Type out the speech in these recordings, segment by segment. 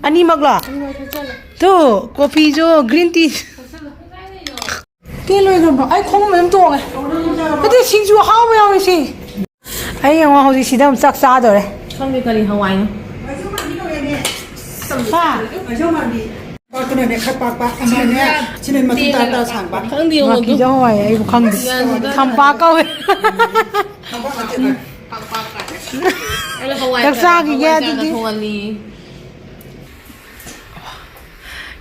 Ani magla. Tu kopi jo green tea. Ke loi gam ai khong mem to ngai. Ate singju haw yaw si. Ai yang wa hoji sidam sak sa do re. Khang ni kali hawai no. Fa. cái này này khách bạc anh này cho nên mà chúng ta sản bạc khang di Ma ki jo hawai ai khang di. Tham pa kau. Sak sa ki ya di.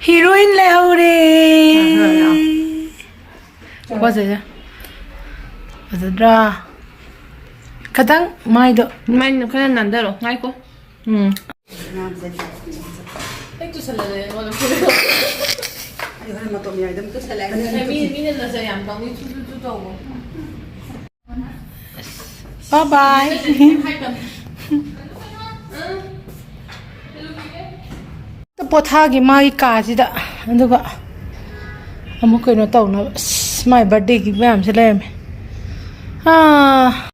Heroin le hore. What's it? What's it? Kadang mai do. Mai no kana nanda ro ngai ko. Ai tu sala le wala ko. Ai hai ma to mi ai dam tu sala. Mi ne la sa yam tong ni tu to mo. Bye bye. The pothagi mai ka ji da. Anduga. Amu ko no taw na my birthday gi ma'am se lem.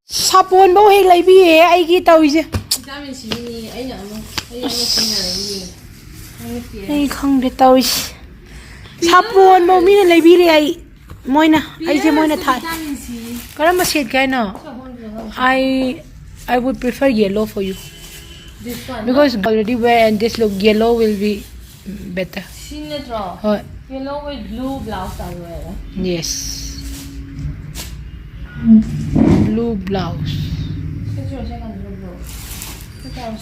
Sapon bo he lai bi e ai gi taw je. Vitamin C ni ai na mo. Ai na sin na ni. Ai khang de taw is. Sapon bo mi ne lai bi re ai. Moina ai je moina thai. Karam shade kai na. I would prefer yellow for you. This one. Because already wear and this look yellow will be better. Sinetro. Yellow with blue blouse I wear. Yes. Blue blouse.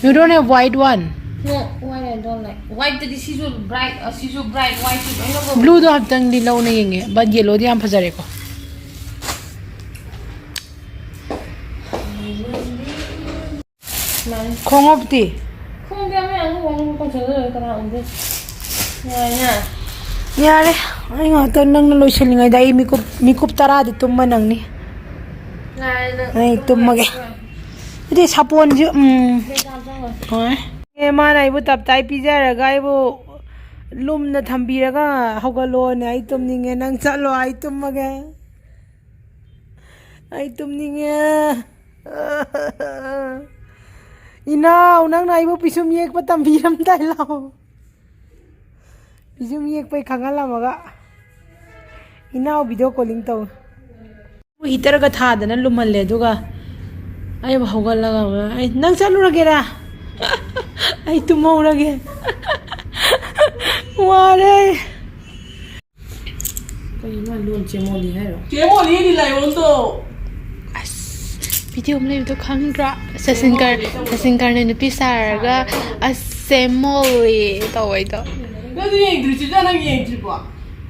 You don't have white one. No, white I don't like. White the sisu bright, white is Blue do have tang di law na yenge, but yellow di am phajare ko. Khong of ti. Khong dia me ang ko chalo kana unde. Nya. Yare, ai nga to nang loi selingai dai mikup tara di tumma nang ni. Ai tumma ge. Ide sapon ju Hoi. E ma nai bu tap tai pi ja ra gai bu lum na thambi ra ga hogalo ne ai tum ninge nang chalo ai tumma ge. Ai tum ninge. Ina unang nai bu pisum yek pa tam biram dai lao. Pisum yek pa khangala maga. Ina video calling to. Heater ga tha dana lumal le duga. Ai ba hogal laga ai nang chalu ra gera. Ai tumau ra ge. Ware. Kai ma lun chemoli hai ro. Chemoli di lai on to. Video में तो खंग्रा ससिंकर ने नुपी सारगा असेमोली तो वही तो Cái gì anh thử ra anh nhìn chụp à?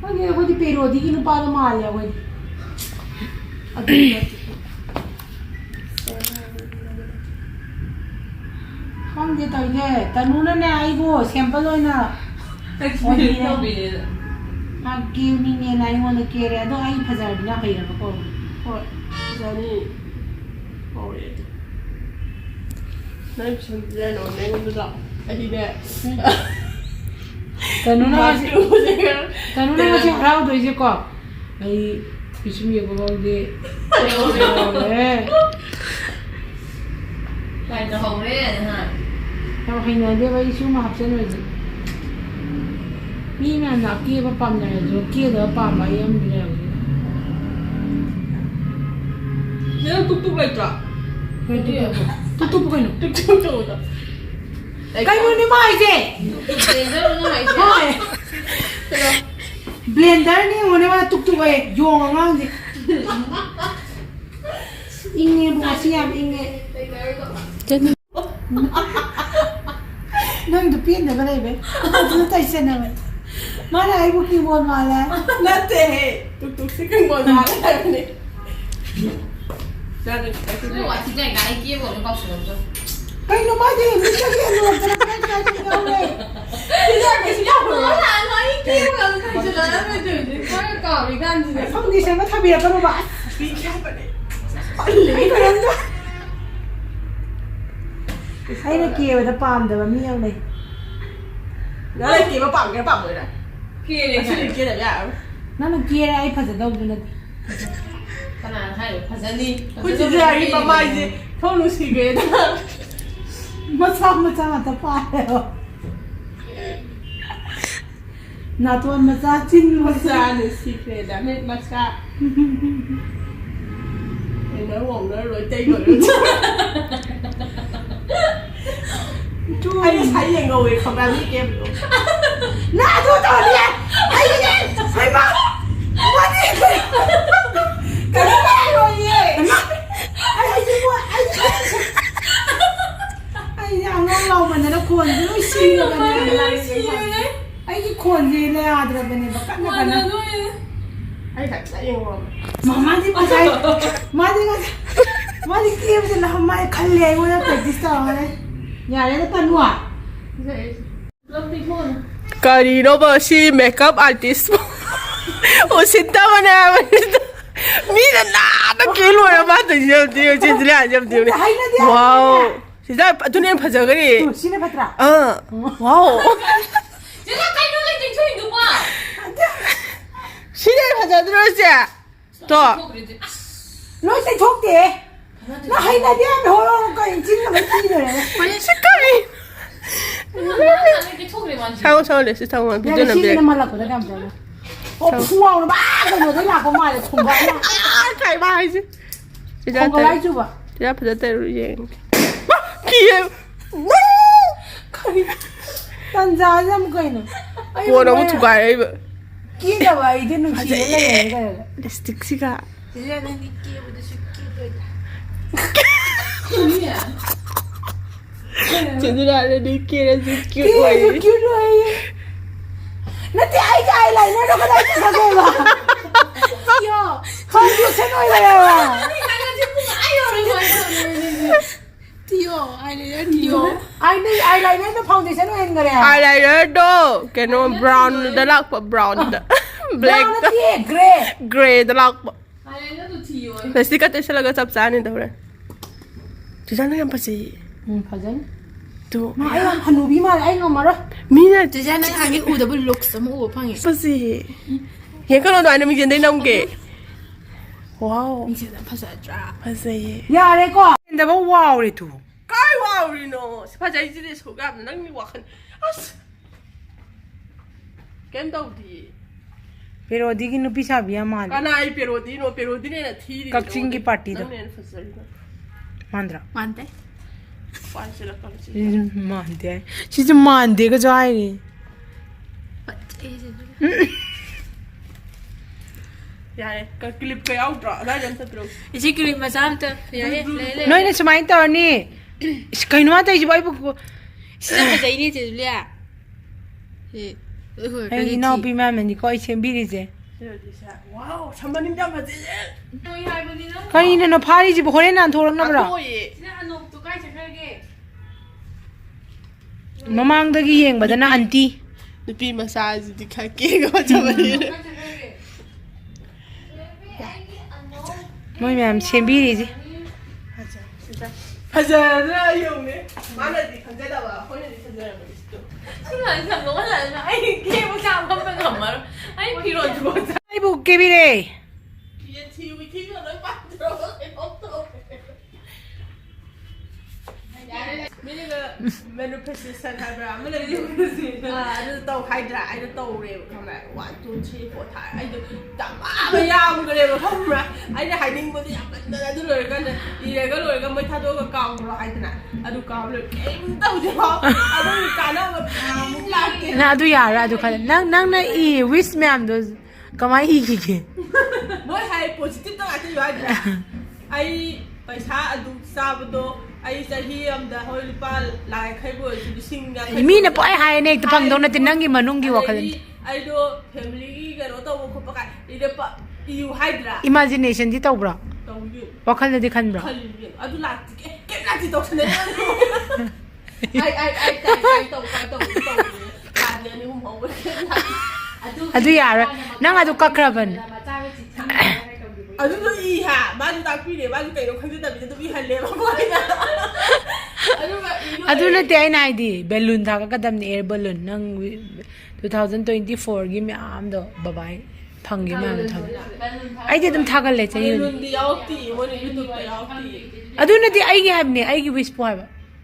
anh nghe có đi pero đi cái nó bao mà là vậy không đi tới cái tanu nó này vô sample rồi nè à kêu ni nghe này mà nó kêu ra đó anh phải giờ đi nào phải là có Giờ đi. Ôi. Nói chuyện ra nó này không được. Anh nè. tanu nó chỉ rau thôi chứ có ai pisum ye có đi Lại nó hồng đấy hả? tao hay nói đi vậy chứ mà học sinh rồi gì mi mà nó kia có pam này rồi kia đó pam ấy em đi rồi Nhớ túc lại trả. cái gì túc cái nó Túc rồi. cái nó đi mai gì thôi blender này mà nó túc ấy dùng ngang gì inge bukan siap inge nang dupin dah balai be tu tai sana be mana ibu keyboard mala Nate. Túc sẽ cần ngồi mà lại này. Ra đi. Cái quả thì cái kia của nó bao sườn rồi. cái nó bao gì mình chưa biết luôn cái cái nhau đây Đi ra cái gì đâu. Nó là nói kia mà cái gì đó nó được cái cỏ thì gan gì không đi xem có thay biệt đâu bạn Đi khác bạn này. lấy cái đó hay là kia ta palm được mà miêu này Nó lại kì mà bằng cái bằng rồi này. kia này Cái kia là nhà. nó là kia ai phải đâu nữa cái nào hay được phải đi. Ôi chị ra đi mà mai gì. Không lúc gì ghê đó. Masa ngata pareho. Natuan masa chin masa ni secret dah ni masa. Nó ngủ nó rồi chơi rồi. Anh thấy gì ngồi không ra biết em luôn. Nè tôi đi. Ai đi. Ai mà. Qua đi. Cái này rồi gì? Ai đi qua. Ai ăn ngon lâu mà nó cuốn dữ xì rồi này. Ai cái cuốn gì này à rồi bên này bắt cắt nó cái. Ai thật sẽ yên rồi. Mama đi mà sai. Má đi kia bây giờ là hôm nay khăn lệ quá nó practice tao này. Nhà đấy nó tân quá. Lớp đi thôi. Cái gì đó bà si makeup artist. Ủa xin tao mà nè. Mi là nó kêu luôn là bắt được giờ tiêu trên dưới này giờ tiêu này. Wow. Thì ra tụi em phải giờ cái gì? Xin nó bắt ra. Wow. Chứ là cái nó lên trên chơi được mà. Xin em phải giờ rồi chứ. Đó. Nói sẽ thuốc gì? Nó hay là đi ăn hồi cái chính là cái gì rồi này. Mày sẽ cái gì? Sao sao để sao mà video này biết. Nó mà là của tao làm rồi. Ô wow nó ba cái rồi đấy là có mai là không có nha. Cái bài chứ. Không có lại chưa vậy? Thì ra phải tới rồi vậy. Kia. Tan ra ra một cái nữa. Ủa nó muốn chụp cái ấy vậy. Kia là vậy thì nó chỉ là cái này. Lipstick gì cả. Thì ra đây đi kia bây giờ sẽ kia rồi. Chị ra đây đi kia là gì cute vậy? vậy? Cute vậy. Nó thì ai cái này nó có đây sao vậy mà? Yo, không biết thế nói vậy mà. Ai này nó foundation nó hình cái Ai này đó, cái nó brown, đó là brown, black, gray, đó là. Phải xí cái sẽ là cái sắp sáng này đâu rồi. Chị ra nó làm gì? phải dân. Tụ. Mà anh hanu bi mà anh ngồi mà đó. Mi này. Chị ra nó ăn cái double look sama phăng Phải gì? Hiện cái nó nói là mình nhìn thấy nông kì. Wow. mình sẽ phát ra ra. Phải gì? Ya đây có. 근데 뭐 wow đi tu. Cái wow đi nó. Phải giải gì để số gặp nó đang đi qua khăn. Kem đâu đi. Pero di ki nupi sabi amal. Kana perodi này là thi. Kakching ki party đó. Mandra. Mante. Phải sẽ là cái gì? Mande. Chị chỉ mande cái joy đi. Dạ, cái clip cái áo rõ ra dân thật rồi. Chị clip mà sao tơ? Lấy. Nói là sumai tao ni. Cái nó tay chỉ bay bu. Sila mà dậy đi chị Julia. Ai nó bi mà mình coi xem bi đi chứ. Wow, 참마님 잡아지. Cái này nó phá đi chứ hồi nãy thôi nó bra. Mamangdagi yengbadana auntie. Nupi massage di khaki ko chamani. Moi ma'am sembiri ji. Phajara yone. Mana di khanjada ba, hone di khanjada ba isto. Sila isang mo wala na. Ay, kaya mo sa akong pagkamar. Ay, piron ko. Ai bu ke bi re. Ye TV TV no patro. Menu precision hai bra ma le yu si ai tau hai dra ai tau re kham lai 1 2 3 4 thai ai ta ma ba ya mu le ba kham ra ai da hai ding bo di yak da du le kan di le ga lo ga mai tha do ga kaung lo ai ta na adu kaung le ke mu tau ji ha adu ka na ma mu la ke Na adu yara adu khala. Nang na I wish ma'am do kamai hi ki. moi hai positive ta ai yo ai paisa adu sabdo ai sahi amda hoi lupa lai khai bo sing na Mi na po ai hai ne to phang dong na tin nang gi manung gi wakal. ai do family gi ga ro to ko pa ka ide pa you hydra Imagination di tau bra. to yu Wakal na di khan bra. khali adu la ke na ti to ne ai to ka ne ni mo ho Adu yara. Nang adu kakraban. adu do I ha ba du ta pi le ba du kai ro khang da bi du bi han le ba ba na Adu na te ai nai di balloon tha ka kadam ni air balloon nang 2024 gi me am do bye bye phang gi ma tha. Ai de dum tha gal le chai. lun di yaw ti mo ni youtube ta yaw ti Adu na di ai gi hab ni ai gi wish po ha.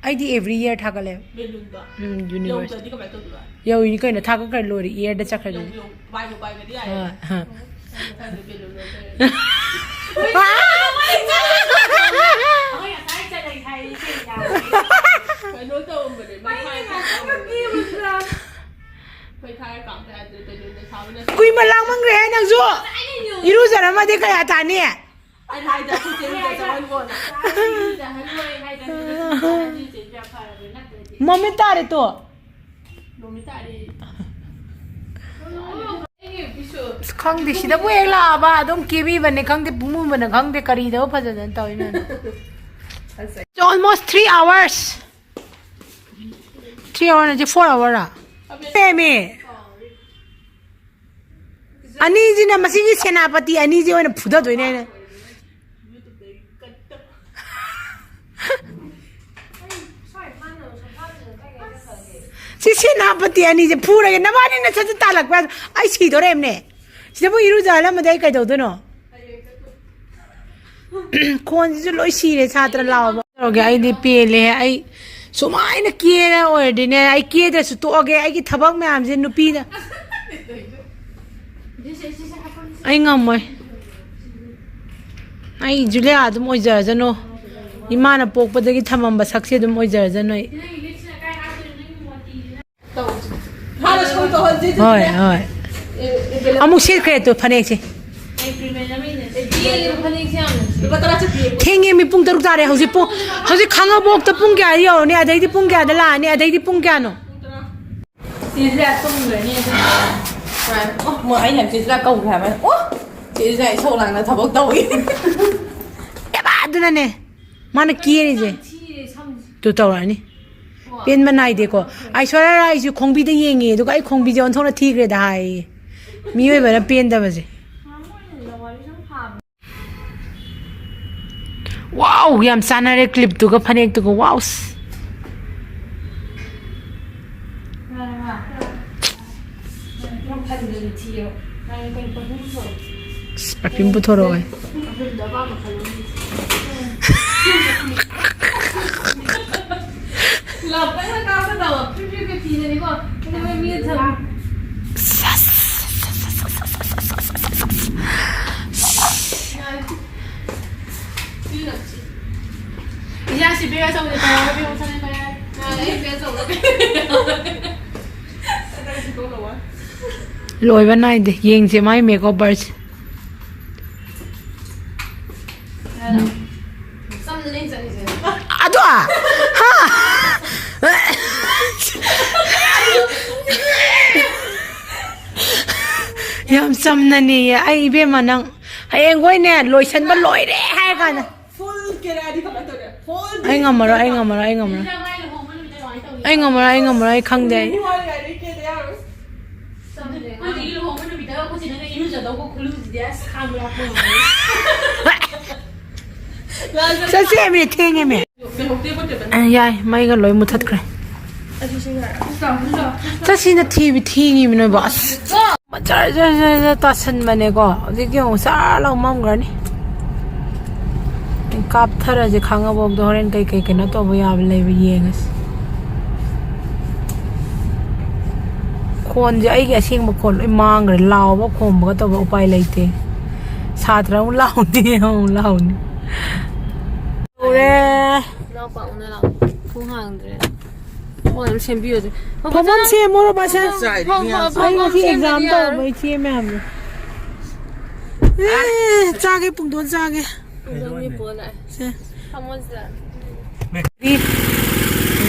ꯑꯩꯗꯤ every year ꯊꯥꯒꯠꯂꯦ ꯕꯦꯂꯨꯟꯗꯣ universe ꯌꯧꯗ꯭ꯔꯗꯤ ꯀꯃꯥꯏꯅ ꯇꯧꯗꯣꯏꯕ ꯌꯧꯏꯅꯤ ꯀꯩꯅꯣ ꯊꯥꯒꯠꯈ꯭ꯔ ꯂꯣꯏꯔꯦ yearꯗ ꯆꯠꯈ꯭ꯔꯗꯤ ꯄꯥꯏꯕꯗꯤ ꯌꯥꯏ ꯀꯩꯅꯣ ꯇꯧꯔꯝꯕꯅꯦ ꯀꯨꯏꯃ ꯂꯥꯡꯃꯟꯈ꯭ꯔꯦ ꯅꯪꯁꯨ 이루ꯖꯔꯝꯃꯗꯤ ꯀꯌꯥ ꯇꯥꯅꯤ ꯃꯃꯤ ꯇꯥꯔꯦ ꯇꯣ ꯈꯪꯗꯦ ꯁꯤꯗꯕꯨ ꯍꯦꯛ ꯂꯥꯛꯑꯕ ꯑꯗꯨꯝ ꯀꯦꯕꯤꯕꯅꯦ ꯈꯪꯗꯦ ꯄꯨꯡꯃꯨꯕꯅ ꯈꯪꯗꯦ ꯀꯔꯤꯗꯕꯨ ꯐꯖꯅ ꯇꯧꯏꯅꯣ almost 3 hours 3 hours ꯅꯠꯇꯦ 4 hours ꯄꯦꯃꯦ ꯑꯅꯤꯁꯤꯅ ꯃꯁꯤꯒꯤ ꯁꯦꯅꯥꯄꯇꯤ ꯑꯅꯤꯁꯤ ꯑꯣꯏꯅ ꯐꯨꯗꯗꯣꯏꯅꯦ ꯑꯩꯅ ꯁꯤ ꯁꯦꯅꯥꯄꯇꯤ ꯑꯅꯤꯁꯦ ꯐꯨꯔꯒꯦ ꯅꯕꯥꯅꯤꯅ ꯁꯠ ꯇꯥꯜꯂꯛꯄ ꯑꯩ ꯁꯤꯗꯣꯔꯦꯝꯅꯦ ꯁꯤꯗꯕꯨ ꯏꯔꯨꯖꯍꯜꯂꯝꯃꯗꯤ ꯑꯩ ꯀꯩꯗꯧꯗꯣꯏꯅꯣ ꯈꯣꯟꯁꯤꯁꯨ ꯂꯣꯏ ꯁꯤꯔꯦ ꯁꯥꯇ꯭ꯔ ꯂꯥꯎꯕ ꯇꯧꯔꯒꯦ ꯑꯩꯗꯤ ꯄꯦꯜꯂꯦ ꯑꯩ ꯁꯨꯃꯥꯏꯅ ꯀꯦꯅ ꯑꯣꯏꯔꯗꯤꯅꯦ ꯑꯩ ꯀꯦꯗ꯭ꯔꯁꯨ ꯇꯣꯛꯑꯒꯦ ꯑꯩꯒꯤ ꯊꯕꯛ ꯃꯌꯥꯝꯁꯦ ꯅꯨꯄꯤꯗ ꯑꯩ ꯉꯝꯃꯣꯏ ꯑꯩ ꯖꯨꯂꯤꯌꯥ ꯑꯗꯨꯝ ꯑꯣꯏꯖꯔꯖꯅꯣ ꯏꯃꯥꯅ ꯄꯣꯛꯄꯗꯒꯤ ꯊꯝꯃꯝꯕ ꯁꯛꯁꯦ ꯑꯗꯨꯝ ꯑꯣꯏꯖꯔꯖꯅꯣ ꯑꯩ ꯍꯣꯏ ꯍꯣꯏ ꯑꯃꯨꯛ ꯁꯦꯠꯈ꯭ꯔꯦ ꯇꯣ ꯐꯅꯦꯛꯁꯦ ꯊꯦꯡꯉꯦ ꯃꯤ ꯄꯨꯡ 6 ꯇꯥꯔꯦ ꯍꯧꯖꯤꯛ ꯈꯥꯡꯉꯕꯣꯛꯇ ꯄꯨꯡ ꯀꯌꯥ ꯌꯧꯔꯅꯤ ꯑꯗꯩꯗꯤ ꯄꯨꯡ ꯀꯌꯥꯗ ꯂꯥꯛꯑꯅꯤ ꯑꯗꯩꯗꯤ ꯄꯨꯡ ꯀꯌꯥꯅꯣ ꯃꯣꯏ ꯑꯩꯅ ꯆꯦꯆꯤꯂꯥ ꯀꯧꯈ꯭ꯔꯦ ꯍꯥꯏꯕ ꯑꯣ ꯆꯦꯆꯤꯂꯥ ꯏꯁꯧ ꯂꯥꯡꯅ ꯊꯕꯛ ꯇꯧꯏ ꯑꯗꯨꯅꯅꯦ ꯃꯥꯅ ꯀꯦꯔꯤꯁꯦ ꯇꯨ ꯇꯧꯔꯛꯑꯅꯤ ꯄꯦꯟꯕ ꯅꯥꯏꯗꯦꯀꯣ ꯑꯩꯁꯣꯔꯥ ꯔꯥꯏꯁꯨ ꯈꯣꯡꯕꯤꯗ ꯌꯦꯡꯉꯦ ꯑꯗꯨꯒ ꯑꯩ ꯈꯣꯡꯕꯤꯁꯦ ꯑꯣꯟꯊꯣꯛꯅ ꯊꯤꯈ꯭ꯔꯦꯗ ꯍꯥꯏꯌꯦ ꯃꯤꯑꯣꯏꯕꯅ ꯄꯦꯟꯗꯕꯁꯦ ꯋꯥꯎ ꯌꯥꯝ ꯆꯥꯟꯅꯔꯦ ꯀ꯭ꯂꯤꯞꯇꯨꯒ ꯐꯅꯦꯛꯇꯨꯒ ꯋꯥꯎꯁ ꯄꯔꯐ꯭ꯌꯨꯝ ꯄꯨꯊꯣꯔꯛꯑꯣ ꯂꯣꯏꯕ ꯅꯥꯏꯗꯦ ꯌꯦꯡꯁꯦ ꯃꯥꯏ ꯃꯦꯀꯑꯣꯚꯔꯁꯦ ꯑꯗꯣ ꯌꯥꯝ ꯆꯝꯅꯅꯦ ꯑꯩ ꯏꯕꯦꯝꯃ ꯅꯪ ꯍꯌꯦꯡꯈꯣꯏꯅꯦ ꯂꯣꯏꯁꯟꯕ ꯂꯣꯏꯔꯦ ꯍꯥꯏꯔ ꯀꯥꯟꯗ ꯑꯩ ꯉꯝꯃꯔꯣꯏ ꯑꯩ ꯈꯪꯗꯦ ꯑꯩ ꯆꯠꯁꯦꯃꯤ ꯊꯦꯡꯉꯦꯃꯤ ꯌꯥꯏ ꯃꯩꯒ ꯂꯣꯏ ꯃꯨꯊꯠꯈ꯭ꯔꯦ ꯆꯠꯁꯤꯅ ꯊꯦꯡꯉꯤꯃꯤ ꯅꯣꯏꯕꯣ ꯑꯁ ꯖꯔ ꯇꯥꯁꯟꯕꯅꯦꯀꯣ ꯍꯧꯖꯤꯛꯀꯤ ꯑꯃꯨꯛ ꯆꯥꯔ ꯂꯥꯎ ꯃꯝꯈ꯭ꯔꯅꯤ ꯀꯥꯞꯊꯔꯁꯦ ꯈꯥꯡꯉꯕꯣꯛꯗꯣ ꯍꯣꯔꯦꯟ ꯀꯩ ꯀꯩꯅꯣ ꯇꯧꯕ ꯌꯥꯕ ꯂꯩꯕ ꯌꯦꯡꯉꯁꯤ ꯈꯣꯟꯁꯦ ꯑꯩꯒꯤ ꯑꯁꯦꯡꯕ ꯈꯣꯟ ꯂꯣꯏ ꯃꯥꯡꯈ꯭ꯔꯦ ꯂꯥꯎꯕ ꯈꯣꯝꯕꯒ ꯇꯧꯕ ꯎꯄꯥꯏ ꯂꯩꯇꯦ ꯁꯥꯇ꯭ꯔ ꯑꯃꯨꯛ ꯂꯥꯎꯅꯤ ꯎꯔꯦ ꯄꯨꯡ ꯍꯥꯡꯗ꯭ꯔꯦ ꯃꯣꯏ ꯑꯗꯨꯝ ꯁꯦꯝꯕꯤꯌꯣ ꯐꯃꯝ ꯁꯦꯝꯃꯨꯔꯣ ꯕꯥꯁꯦ ꯑꯩ ꯉꯁꯤ ꯑꯦꯛꯖꯥꯝ ꯇꯧꯕ ꯏꯆꯦ ꯃꯌꯥꯝꯗꯣ ꯆꯥꯒꯦ ꯄꯨꯡꯗꯣꯟ ꯆꯥꯒꯦ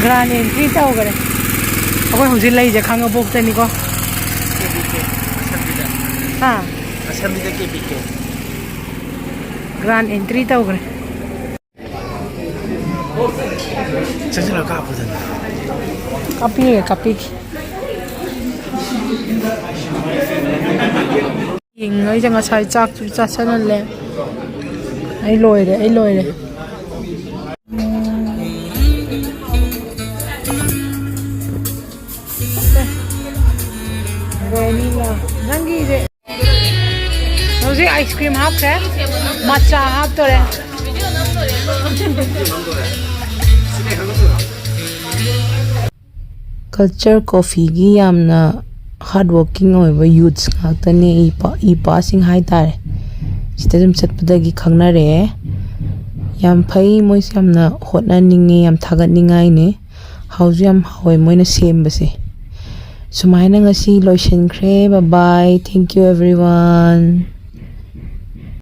ꯒ꯭ꯔꯥꯟ ꯑꯦꯟꯇ꯭ꯔꯤ ꯇꯧꯈ꯭ꯔꯦ ꯑꯩꯈꯣꯏ ꯍꯧꯖꯤꯛ ꯂꯩꯁꯦ ꯈꯥꯡꯉꯕꯣꯛꯇꯅꯤꯀꯣ ꯑꯁꯝꯕꯤꯗ ꯀꯦꯕꯤꯀꯦ ꯒ꯭ꯔꯥꯟ ꯑꯦꯟꯇ꯭ꯔꯤ ꯇꯧꯈ꯭ꯔꯦ ꯆꯪꯁꯤꯜꯂ ꯀꯥꯞꯄꯗꯅ ꯀꯥꯞꯄꯤꯒꯦ ꯌꯦꯡꯉꯩꯁꯦ ꯉꯁꯥꯏ ꯆꯥꯛꯁꯨ ꯆꯥꯁꯜꯍꯜꯂꯦ ꯑꯩ ꯂꯣꯏꯔꯦ ꯅꯪꯒꯤꯁꯦ ꯍꯧꯖꯤꯛ ꯑꯥꯏꯁ ꯀ꯭ꯔꯤꯝ ꯍꯥꯞꯈ꯭ꯔꯦ ꯃꯆꯥ ꯍꯥꯞꯇꯣꯔꯦ culture coffee gi yamna hard working oiba youths ngaktani ipa sing hai tare sita jum chatpadagi khangnare yam phai moi samna hotna ningi yam thagat ningai ne hauju yam hoi moina sembase sumaina ngasi loishan khre bye bye thank you everyone